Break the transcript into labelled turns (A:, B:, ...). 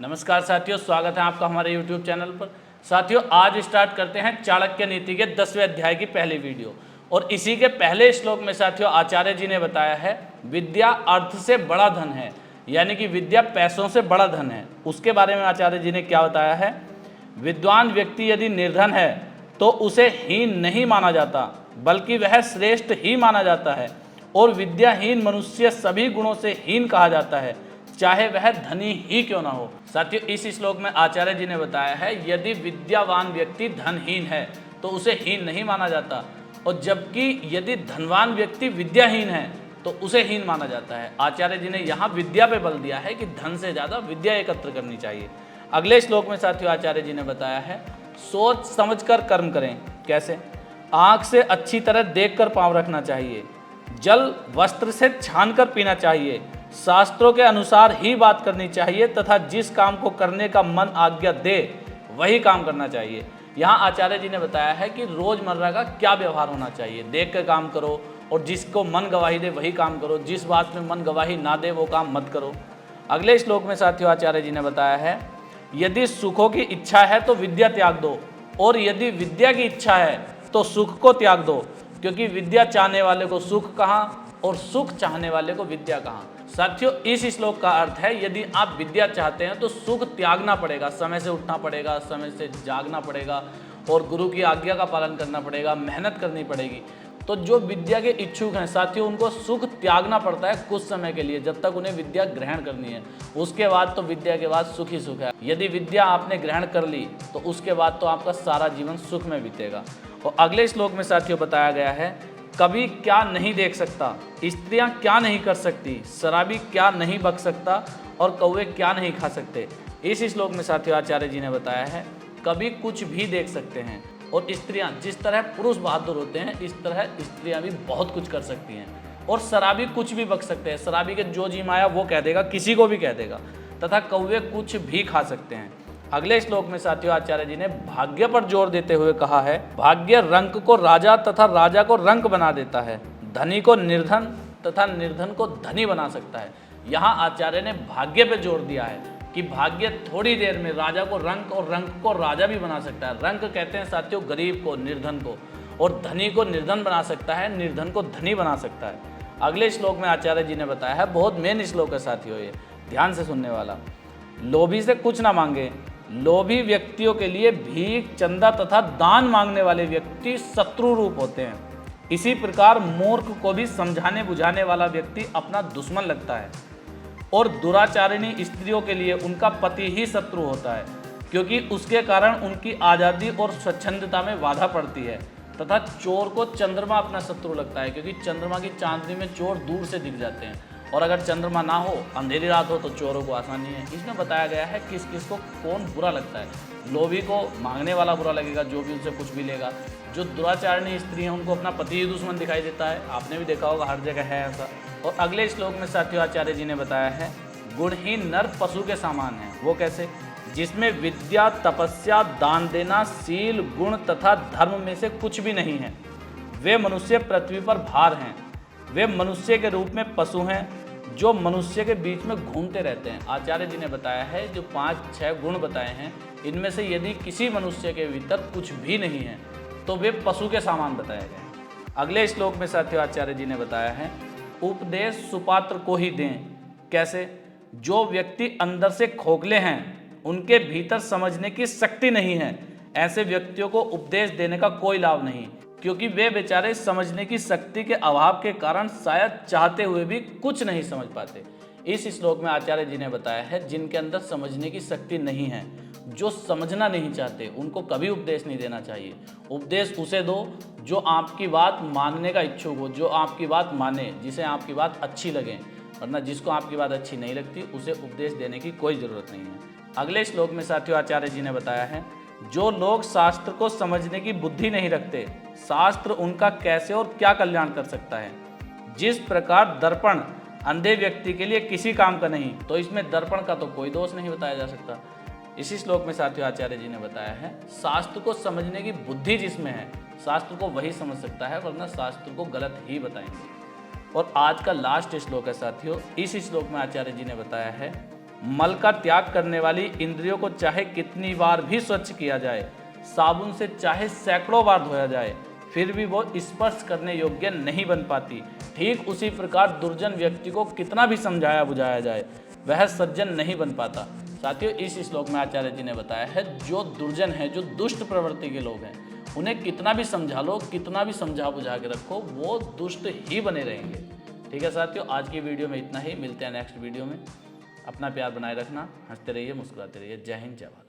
A: नमस्कार साथियों, स्वागत है आपका हमारे YouTube चैनल पर। साथियों, आज स्टार्ट करते हैं चाणक्य नीति के 10वें अध्याय की पहली वीडियो। और इसी के पहले श्लोक में साथियों आचार्य जी ने बताया है विद्या अर्थ से बड़ा धन है, यानी कि विद्या पैसों से बड़ा धन है। उसके बारे में आचार्य जी ने क्या बताया है, विद्वान व्यक्ति यदि निर्धन है तो उसे हीन नहीं माना जाता, बल्कि वह श्रेष्ठ ही माना जाता है। और विद्याहीन मनुष्य सभी गुणों से हीन कहा जाता है, चाहे वह धनी ही क्यों ना हो। साथियों, इस श्लोक में आचार्य जी ने बताया है यदि विद्यावान व्यक्ति धनहीन है तो उसे हीन नहीं माना जाता, और जबकि यदि धनवान व्यक्ति विद्याहीन है तो उसे हीन माना जाता है। आचार्य जी ने यहाँ विद्या पे बल दिया है कि धन से ज़्यादा विद्या एकत्र करनी चाहिए। अगले श्लोक में साथियों आचार्य जी ने बताया है सोच समझकर कर्म करें। कैसे? आँख से अच्छी तरह देखकर पाँव रखना चाहिए, जल वस्त्र से छानकर पीना चाहिए, शास्त्रों के अनुसार ही बात करनी चाहिए तथा जिस काम को करने का मन आज्ञा दे वही काम करना चाहिए। यहाँ आचार्य जी ने बताया है कि रोजमर्रा का क्या व्यवहार होना चाहिए। देख कर काम करो और जिसको मन गवाही दे वही काम करो, जिस बात में मन गवाही ना दे वो काम मत करो। अगले श्लोक में साथियों आचार्य जी ने बताया है यदि सुखों की इच्छा है तो विद्या त्याग दो, और यदि विद्या की इच्छा है तो सुख को त्याग दो, क्योंकि विद्या चाहने वाले को सुख कहाँ और सुख चाहने वाले को विद्या कहाँ। साथियों, इस श्लोक का अर्थ है यदि आप विद्या चाहते हैं तो सुख त्यागना पड़ेगा, समय से उठना पड़ेगा, समय से जागना पड़ेगा और गुरु की आज्ञा का पालन करना पड़ेगा, मेहनत करनी पड़ेगी। तो जो विद्या के इच्छुक हैं साथियों, उनको सुख त्यागना पड़ता है कुछ समय के लिए, जब तक उन्हें विद्या ग्रहण करनी है। उसके बाद तो विद्या के बाद सुख ही सुख है। यदि विद्या आपने ग्रहण कर ली तो उसके बाद तो आपका सारा जीवन सुख में बीतेगा। और अगले श्लोक में साथियों बताया गया है कभी क्या नहीं देख सकता, स्त्रियां क्या नहीं कर सकती, शराबी क्या नहीं बक सकता और कौवे क्या नहीं खा सकते। इस श्लोक में साथियों आचार्य जी ने बताया है कभी कुछ भी देख सकते हैं, और स्त्रियां जिस तरह पुरुष बहादुर होते हैं इस तरह स्त्रियां भी बहुत कुछ कर सकती हैं। और शराबी कुछ भी बक सकते हैं, शराबी के जो जी माया वो कह देगा, किसी को भी कह देगा। तथा कौवे कुछ भी खा सकते हैं। अगले श्लोक में साथियों आचार्य जी ने भाग्य पर जोर देते हुए कहा है भाग्य रंक को राजा तथा राजा को रंक बना देता है, धनी को निर्धन तथा निर्धन को धनी बना सकता है। यहाँ आचार्य ने भाग्य पे जोर दिया है कि भाग्य थोड़ी देर में राजा को रंक और रंक को राजा भी बना सकता है। रंक कहते हैं साथियों गरीब को, निर्धन को, और धनी को निर्धन बना सकता है, निर्धन को धनी बना सकता है। अगले श्लोक में आचार्य जी ने बताया है, बहुत मेन श्लोक है साथियों, ये ध्यान से सुनने वाला। लोभी से कुछ ना मांगे, लोभी व्यक्तियों के लिए भीख, चंदा तथा दान मांगने वाले व्यक्ति शत्रु रूप होते हैं। इसी प्रकार मूर्ख को भी समझाने बुझाने वाला व्यक्ति अपना दुश्मन लगता है, और दुराचारिणी स्त्रियों के लिए उनका पति ही शत्रु होता है, क्योंकि उसके कारण उनकी आज़ादी और स्वच्छंदता में बाधा पड़ती है। तथा चोर को चंद्रमा अपना शत्रु लगता है, क्योंकि चंद्रमा की चांदनी में चोर दूर से दिख जाते हैं, और अगर चंद्रमा ना हो, अंधेरी रात हो, तो चोरों को आसानी है। इसमें बताया गया है किस किस को कौन बुरा लगता है। लोभी को मांगने वाला बुरा लगेगा, जो भी उनसे कुछ भी लेगा। जो दुराचारिणी स्त्री हैं उनको अपना पति ही दुश्मन दिखाई देता है, आपने भी देखा होगा, हर जगह है ऐसा। और अगले श्लोक में साथियों आचार्य जी ने बताया है गुणहीन नर पशु के समान है। वो कैसे? जिसमें विद्या, तपस्या, दान देना, शील, गुण तथा धर्म में से कुछ भी नहीं है। वे मनुष्य पृथ्वी पर भार हैं। वे मनुष्य के रूप में पशु हैं जो मनुष्य के बीच में घूमते रहते हैं। आचार्य जी ने बताया है जो 5-6 गुण बताए हैं, इनमें से यदि किसी मनुष्य के भीतर कुछ भी नहीं है तो वे पशु के समान बताए गए। अगले श्लोक में साथियों आचार्य जी ने बताया है उपदेश सुपात्र को ही दें। कैसे? जो व्यक्ति अंदर से खोखले हैं, उनके भीतर समझने की शक्ति नहीं है, ऐसे व्यक्तियों को उपदेश देने का कोई लाभ नहीं, क्योंकि वे बेचारे समझने की शक्ति के अभाव के कारण शायद चाहते हुए भी कुछ नहीं समझ पाते। इस श्लोक में आचार्य जी ने बताया है जिनके अंदर समझने की शक्ति नहीं है, जो समझना नहीं चाहते, उनको कभी उपदेश नहीं देना चाहिए। उपदेश उसे दो जो आपकी बात मानने का इच्छुक हो, जो आपकी बात माने, जिसे आपकी बात अच्छी लगे, वरना जिसको आपकी बात अच्छी नहीं लगती उसे उपदेश देने की कोई ज़रूरत नहीं है। अगले श्लोक में साथियों आचार्य जी ने बताया है जो लोग शास्त्र को समझने की बुद्धि नहीं रखते, शास्त्र उनका कैसे और क्या कल्याण कर सकता है। जिस प्रकार दर्पण अंधे व्यक्ति के लिए किसी काम का नहीं, तो इसमें दर्पण का तो कोई दोष नहीं बताया जा सकता। इसी श्लोक में साथियों आचार्य जी ने बताया है शास्त्र को समझने की बुद्धि जिसमें है, शास्त्र को वही समझ सकता है, वरना शास्त्र को गलत ही बताएंगे। और आज का लास्ट श्लोक है साथियों, इस श्लोक में आचार्य जी ने बताया है मल का त्याग करने वाली इंद्रियों को चाहे कितनी बार भी स्वच्छ किया जाए, साबुन से चाहे सैकड़ों बार धोया जाए, फिर भी वो स्पर्श करने योग्य नहीं बन पाती। ठीक उसी प्रकार दुर्जन व्यक्ति को कितना भी समझाया बुझाया जाए, वह सज्जन नहीं बन पाता। साथियों, इस श्लोक में आचार्य जी ने बताया है जो दुर्जन है, जो दुष्ट प्रवृत्ति के लोग हैं, उन्हें कितना भी समझा लो, कितना भी समझा बुझा के रखो, वो दुष्ट ही बने रहेंगे। ठीक है साथियों, आज की वीडियो में इतना ही। मिलते हैं नेक्स्ट वीडियो में। अपना प्यार बनाए रखना, हंसते रहिए, मुस्कुराते रहिए। जय हिंद, जय भारत।